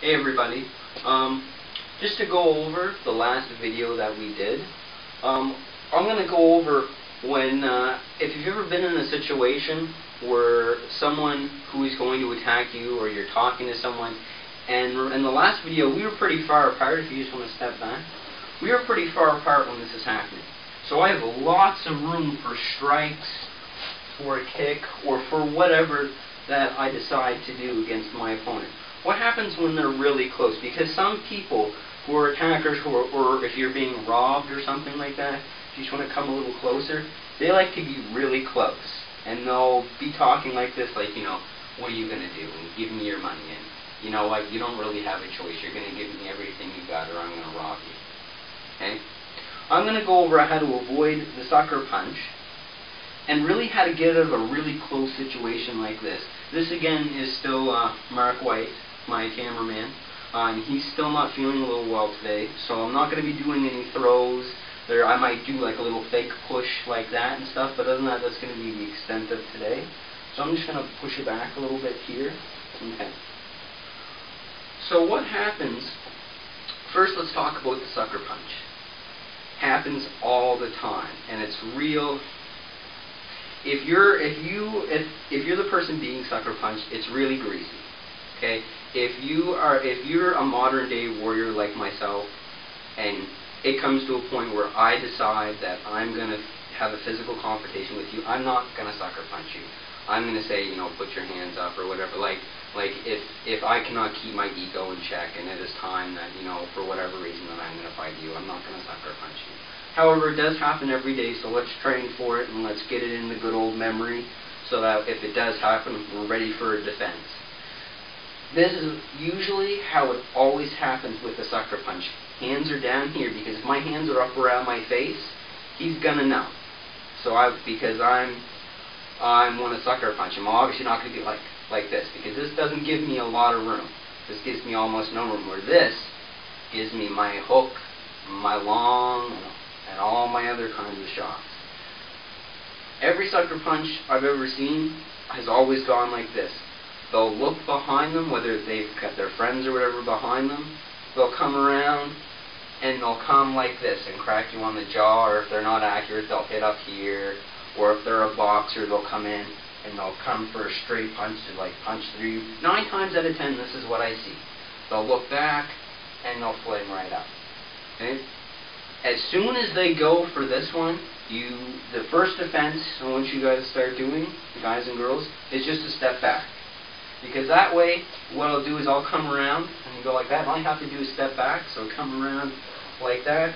Hey everybody, just to go over the last video that we did, I'm going to go over when, if you've ever been in a situation where someone who is going to attack you or you're talking to someone, and in the last video we were pretty far apart. If you just want to step back, we were pretty far apart when this is happening. So I have lots of room for strikes, for a kick, or for whatever that I decide to do against my opponent. What happens when they're really close? Because some people who are attackers, or if you're being robbed or something like that, if you just want to come a little closer, they like to be really close. And they'll be talking like this, like, you know, what are you going to do? Give me your money. And you know what? You don't really have a choice. You're going to give me everything you got or I'm going to rob you. Okay? I'm going to go over how to avoid the sucker punch and really how to get out of a really close situation like this. This again is still Mark White, my cameraman. He's still not feeling a little well today, so I'm not going to be doing any throws. I might do like a little fake push like that and stuff, but other than that, that's going to be the extent of today. So I'm just going to push it back a little bit here. Okay. So what happens, first let's talk about the sucker punch. Happens all the time, and it's real. If you're the person being sucker punched, it's really greasy. Okay? If you're a modern day warrior like myself, and it comes to a point where I decide that I'm gonna have a physical confrontation with you, I'm not gonna sucker punch you. I'm gonna say, you know, put your hands up or whatever. Like if I cannot keep my ego in check and it is time that, you know, for whatever reason that I'm gonna fight you, I'm not gonna sucker punch you. However, it does happen every day, so let's train for it and let's get it in the good old memory so that if it does happen, we're ready for a defense. This is usually how it always happens with the sucker punch. Hands are down here, because if my hands are up around my face, he's gonna know. So because I'm want to sucker punch him, I'm obviously not gonna be like this, because this doesn't give me a lot of room. This gives me almost no room. Where this gives me my hook, my long, and all my other kinds of shots. Every sucker punch I've ever seen has always gone like this. They'll look behind them, whether they've got their friends or whatever behind them. They'll come around and they'll come like this and crack you on the jaw, or if they're not accurate, they'll hit up here. Or if they're a boxer, they'll come in and they'll come for a straight punch to like punch through you. 9 times out of 10, this is what I see. They'll look back and they'll flame right up. Okay? As soon as they go for this one, the first defense, I want you guys to start doing, guys and girls, is just to step back. Because that way, what I'll do is I'll come around, and you go like that, and all you have to do is step back, so come around like that,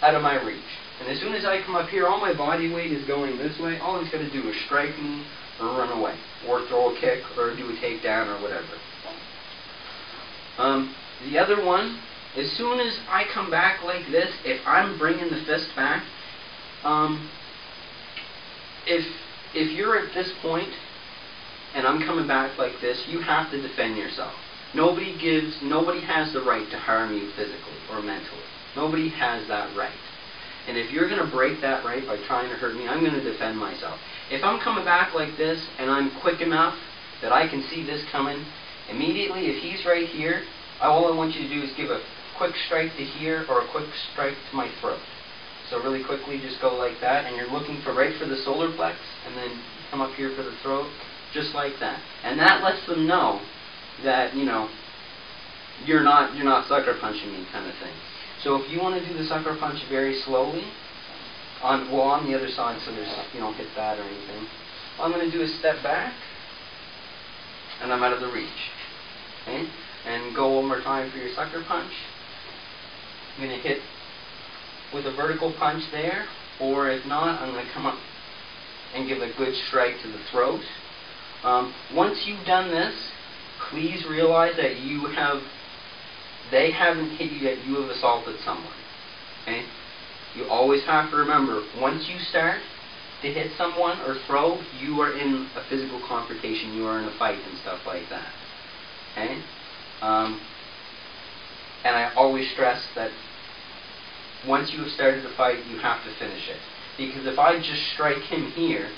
out of my reach. And as soon as I come up here, all my body weight is going this way. All he's got to do is strike me, or run away, or throw a kick, or do a takedown, or whatever. The other one, as soon as I come back like this, if I'm bringing the fist back, if you're at this point, and I'm coming back like this, you have to defend yourself. Nobody has the right to harm you physically or mentally. Nobody has that right. And if you're going to break that right by trying to hurt me, I'm going to defend myself. If I'm coming back like this, and I'm quick enough that I can see this coming, immediately, if he's right here, all I want you to do is give a quick strike to here, or a quick strike to my throat. So really quickly, just go like that, and you're looking for right for the solar plex, and then come up here for the throat. Just like that. And that lets them know that, you know, you're not sucker punching me, kind of thing. So if you want to do the sucker punch very slowly, on the other side, so there's, you don't hit that or anything, all I'm going to do is step back, and I'm out of the reach. Okay? And go one more time for your sucker punch. I'm going to hit with a vertical punch there, or if not, I'm going to come up and give a good strike to the throat. Once you've done this, please realize that they haven't hit you yet, you have assaulted someone. Okay? You always have to remember, once you start to hit someone or throw, you are in a physical confrontation, you are in a fight and stuff like that. Okay? And I always stress that once you have started the fight, you have to finish it. Because if I just strike him here,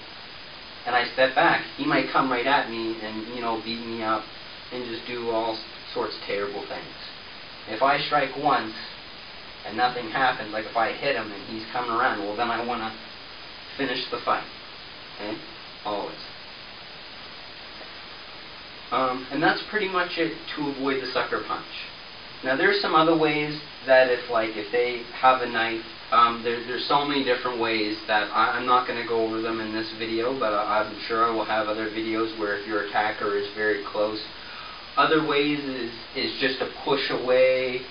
and I step back, he might come right at me and, you know, beat me up and just do all sorts of terrible things. If I strike once and nothing happens, like if I hit him and he's coming around, well then I want to finish the fight. Okay? Always. And that's pretty much it to avoid the sucker punch. Now there's some other ways that if they have a knife, there's so many different ways that I'm not going to go over them in this video, but I'm sure I will have other videos where if your attacker is very close. Other ways is just to push away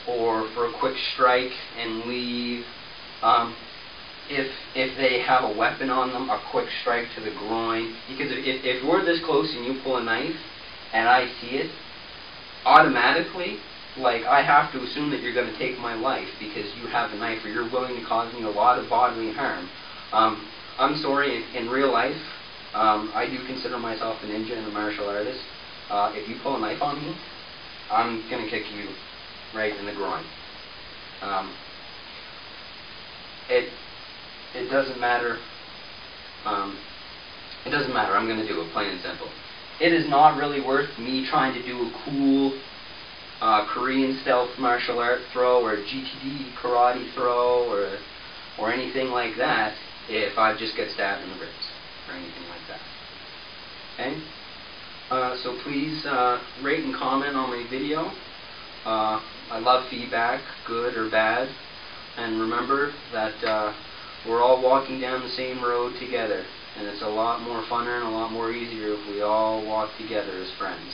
or for a quick strike and leave. If they have a weapon on them, a quick strike to the groin. Because if we're this close and you pull a knife and I see it, automatically, like, I have to assume that you're going to take my life because you have a knife or you're willing to cause me a lot of bodily harm. I'm sorry, in real life, I do consider myself a ninja and a martial artist. If you pull a knife on me, I'm going to kick you right in the groin. It doesn't matter. It doesn't matter. I'm going to do it, plain and simple. It is not really worth me trying to do a cool Korean stealth martial art throw or a GTD karate throw or anything like that if I just get stabbed in the ribs or anything like that. Okay? So please rate and comment on my video. I love feedback, good or bad. And remember that we're all walking down the same road together. And it's a lot more funner and a lot more easier if we all walk together as friends.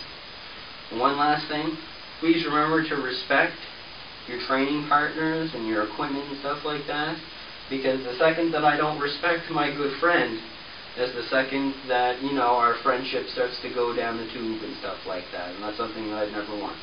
And one last thing. Please remember to respect your training partners and your equipment and stuff like that, because the second that I don't respect my good friend is the second that, our friendship starts to go down the tube and stuff like that, and that's something that I'd never want.